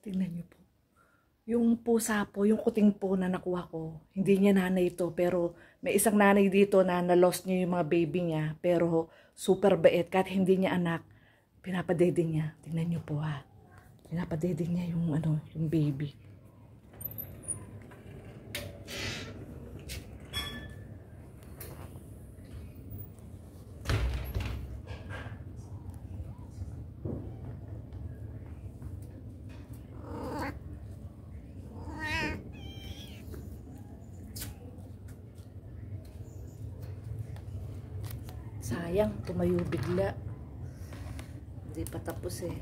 Tingnan niyo po. Yung pusa po, yung kuting po na nakuha ko, hindi niya nanay ito. Pero may isang nanay dito na na-lost niya yung mga baby niya. Pero super bait. Kahit hindi niya anak, pinapadede niya. Tingnan niyo po ha. Pinapadede niya yung, yung baby. Sayang, tumayo bigla. Hindi pa tapos eh.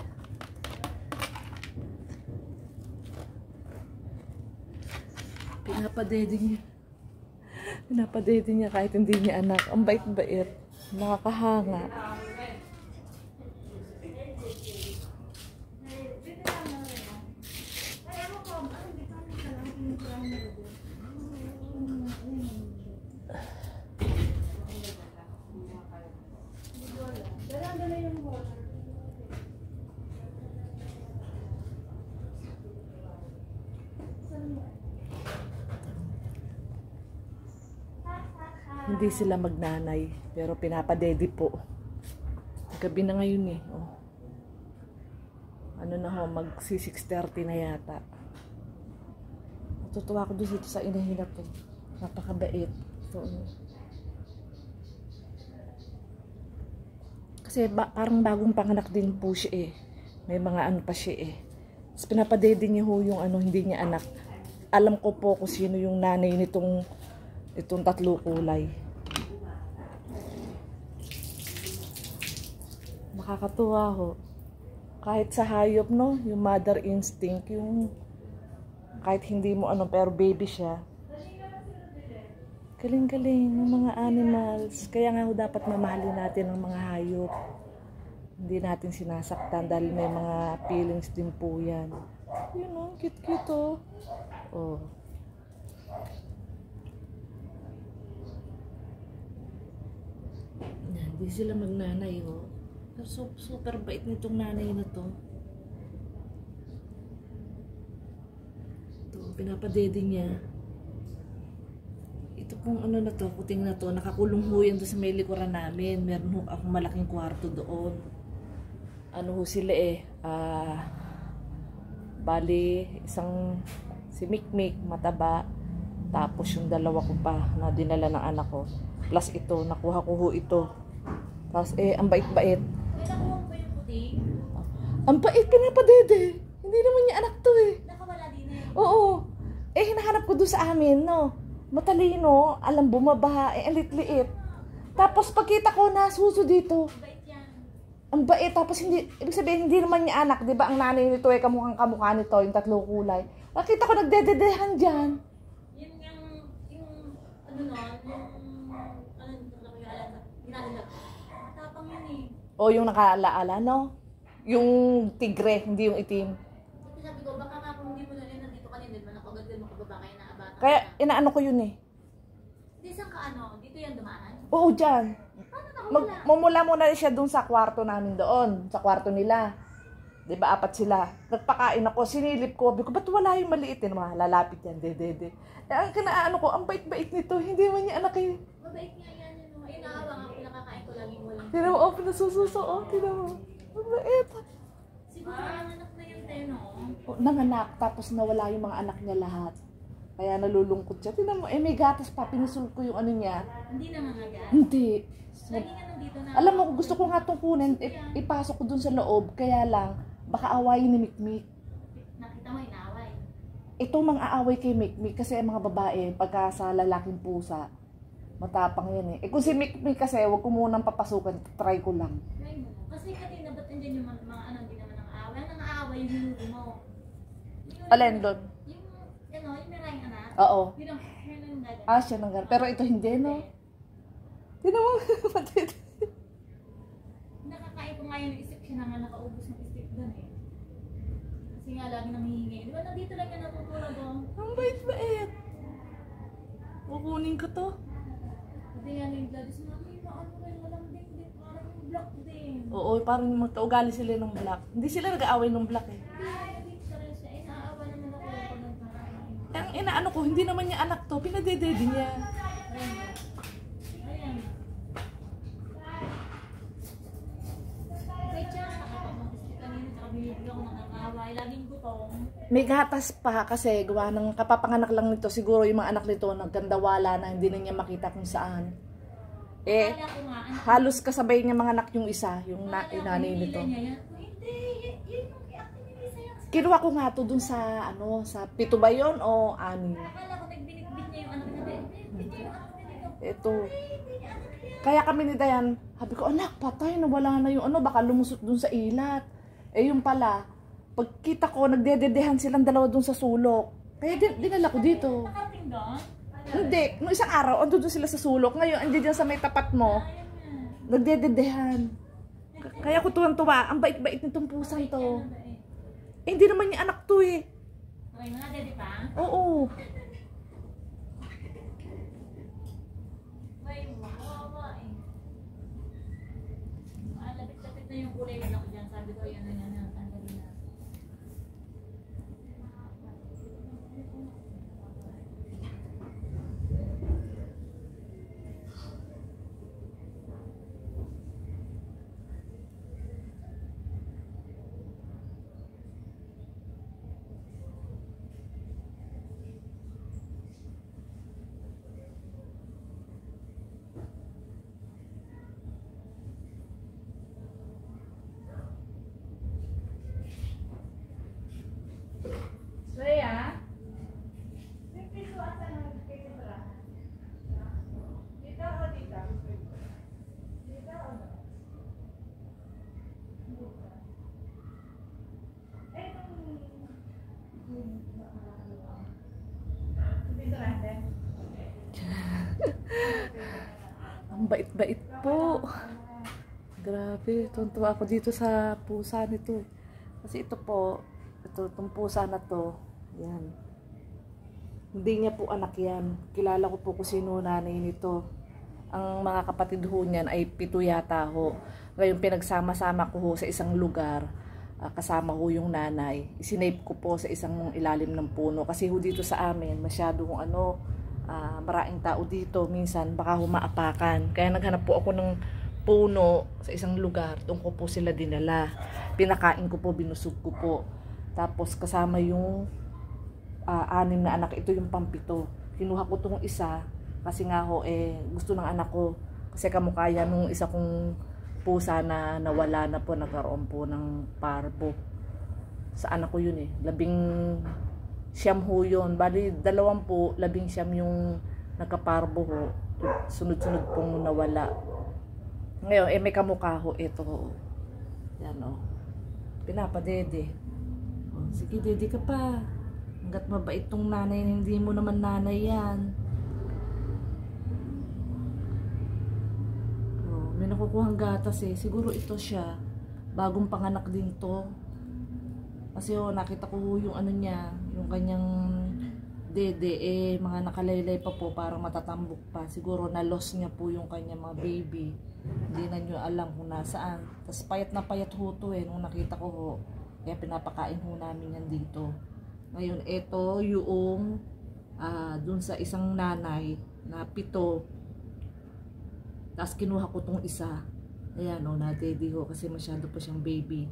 Pinapadede niya. Pinapadede niya kahit hindi niya anak. Ang bait-bait. Nakakahanga. Hindi sila magnanay, pero pinapadede po. Gabi na ngayon eh. Oh. Ano na ho, magsi 6:30 na yata. Natutuwa ko doon dito sa inahinap po. Napakabait. So, kasi parang bagong panganak din po siya eh. May mga ano pa siya eh. Tapos pinapadede niya ho yung hindi niya anak. Alam ko po kung sino yung nanay itong tatlo kulay. Nakakatuwa ho. Kahit sa hayop no, yung mother instinct, yung kahit hindi mo pero baby siya. Galing-galing ng mga animals. Kaya nga ho dapat mamahalin natin ang mga hayop. Hindi natin sinasaktan dahil may mga feelings din po yan. Yun o, cute-cute o. Oh. Hindi sila magnanay ho. Pero super bait nitong nanay na to. Ito, pinapadede niya. Ito pong na to, kuting na to, nakakulong ho yan doon sa may likuran namin. Meron ho akong malaking kwarto doon. Ano ho sila eh, bali, si Mikmik, mataba. Tapos yung dalawa ko pa na dinala ng anak ko. Plus ito, nakuha ko ho ito. Tapos ang bait-bait. May nakuha mo ba yung puti? Ang bait, pinapadede. Hindi naman niya anak to eh. Nakawala din eh. Oo. Hinahanap ko doon sa amin, no. Matalino, alam bumabaha, ang liit-liit. Tapos pagkita ko na suso dito. Bait yan. Ang bait, tapos ibig sabihin, hindi naman niya anak, di ba? Ang nanay nito ay kamukhang kamukha nito, yung tatlo kulay. Nakita ko nagdededehan dyan. Yun yung ano nun, ginagalag. Matapang yun eh. O yung nakaalaala, no? Yung tigre, hindi yung itim. Kasi sabi ko, baka nga kung hindi mo na yun nandito ka din, di ba? Nakagad din makababa kayo na abata. Kaya inaano ko yun eh. Hindi, saan ka dito yan dumaan? Oo, dyan. Paano nakawala? Mumula muna siya dun sa kwarto namin doon. Sa kwarto nila. Diba, 4 sila. Nagpakain ako, sinilip ko. Sabi ko, ba't wala yung maliit? Lalapit yan, dede. Ang kinaano ko, ang bait-bait nito. Hindi man niya anak eh. Mabait nga yan. Ay, naawa nga, pinakakain ko laging walang. Tinan mo, pinasususo, tinan mo. Ang bait. Siguro nanganak na yung teno. Nanganak, tapos nawala yung mga anak niya lahat. Kaya nalulungkot siya. Tinan mo, may gatas pa, pinisul ko yung niya. Hindi nangangagat? Hindi. Lagi nga nandito na. Alam mo, gusto ko nga itong kunin, ipasok ko dun sa loob. Kaya lang, baka awayin ni Mikmik. Nakita mo, inaaway. Ito mang aaway kay Mikmik kasi ang mga babae, pagka sa lalaking pusa, matapang yan eh. Kung si Mikmik kasi, wag ko munang papasukan, try ko lang. Try mo. Kasi kanina, ba't nandiyan yung mga hindi naman nangaaway? Ang nangaaway yung hinugo mo. Alin doon? Yung merayang anak? Oo. Yun ang gagawin. Siya nang gano'n. Pero ito hindi, no? Tinan mo, matid. Nakakain ko nga yung isip siya na nga nakaubos ng isip doon eh. Kasi nga lagi nang hihingi. Di ba nandito lang yan natutulog oh? Ang bait-bait. Kukunin ko to. Hindi nga yung Gladys na ano ngayon walang din. Parang yung black din. Oo, parang magkaugali sila ng black. Hindi sila nag-aaway ng black eh. Hindi, dito rin siya. inaano ko, hindi naman niya anak to, pinadedede niya. Ayan. Kay Chang, nakapag-isip kanina, tsaka binibigyan ko ng kakaway. Laging gutom. May gatas pa kasi gawa ng kapapanganak lang nito. Siguro yung mga anak nito nagkandawala na hindi na niya makita kung saan. Eh, Akala ko nga, anak, halos kasabay niya mga anak yung isa, yung akala ko nanay nito. hinila niya yan. Hindi, yun yung kay Ate Melissa yan. Kinuha ko nga to dun sa, ano, sa 7 ba yun o 6? Akala ko nagbinitbit niya yung anak niya. Hindi niya yung anak niya dito. Ito. Hindi niya anak niya. Kaya kami ni Dayan, sabi ko, anak, patay, nawala na yung ano, baka lumusot dun sa ilat. Eh, yung pala, pagkita ko, nagdededehan silang dalawa dun sa sulok. Kaya dinala ko dito. Nakarating doon? Hindi, nung isang araw, ando dun sila sa sulok. Ngayon, andyan dyan sa may tapat mo, Ayan nga. nagdededehan. Kaya ko tuwang-tuwa, ang bait-bait nitong pusang to. Eh, hindi naman niya anak to eh. Okay, mga daddy pa? Oo. Ay, makawawa eh. Lapit-lapit na yung kulay nila ko dyan. Sabi ko, yan na yan. Tanggalin na. Rhea? Ang bait-bait po. Grabe, tuntua ako dito sa pusa nito. Kasi ito po, itong pusa na to, yan. Hindi niya po anak yan. Kilala ko po kung sino nanay nito. Ang mga kapatid ho niyan ay 7 yata ho. Ngayon pinagsama-sama ko ho sa isang lugar. Kasama ho yung nanay. Isinape ko po sa isang ilalim ng puno. Kasi ho dito sa amin, masyadong maraming tao dito. Minsan baka humaapakan. Kaya naghanap po ako ng puno sa isang lugar. Doon ko po sila dinala. Pinakain ko po, binusog ko po. Tapos kasama yung 6 na anak. Ito yung pampito. Kinuha ko tong isa kasi nga ho gusto ng anak ko. Kasi kamukha yan nung isa kong pusa na nawala na po, nagkaroon po ng parbo. Sa anak ko yun 19 ho yun. Bali 2 po, 19 yung nagkaparbo ho. Sunod-sunod pong nawala. Ngayon may kamukha ho ito ho. Yan o. Pinapadede. Sige, dede ka pa. Hanggat mabait tong nanay, hindi mo naman nanay yan. Oh, may nakukuhang gatas eh. Siguro ito siya. Bagong panganak din to. Kasi nakita ko yung ano niya, yung kanyang dede mga nakalaylay pa po, parang matatambok pa. Siguro na-loss niya po yung kanyang mga baby. Hindi na nyo alam kung nasaan. Tapos payat na payat ho to nung nakita ko ho. Kaya pinapakain ho namin yan dito. Ngayon, ito yung dun sa isang nanay na 7. Tapos kinuha ko tong isa. Ayan o, na-daddy ho kasi masyado po siyang baby.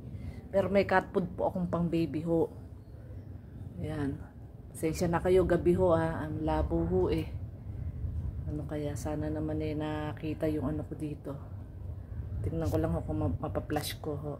Pero may cat food po akong pang baby ho. Ayan. Pasensya na kayo, gabi ho ang labo ho eh. Ano kaya, sana naman nakita yung ano ko dito. Tingnan ko lang ho kung mapaplash ko ho.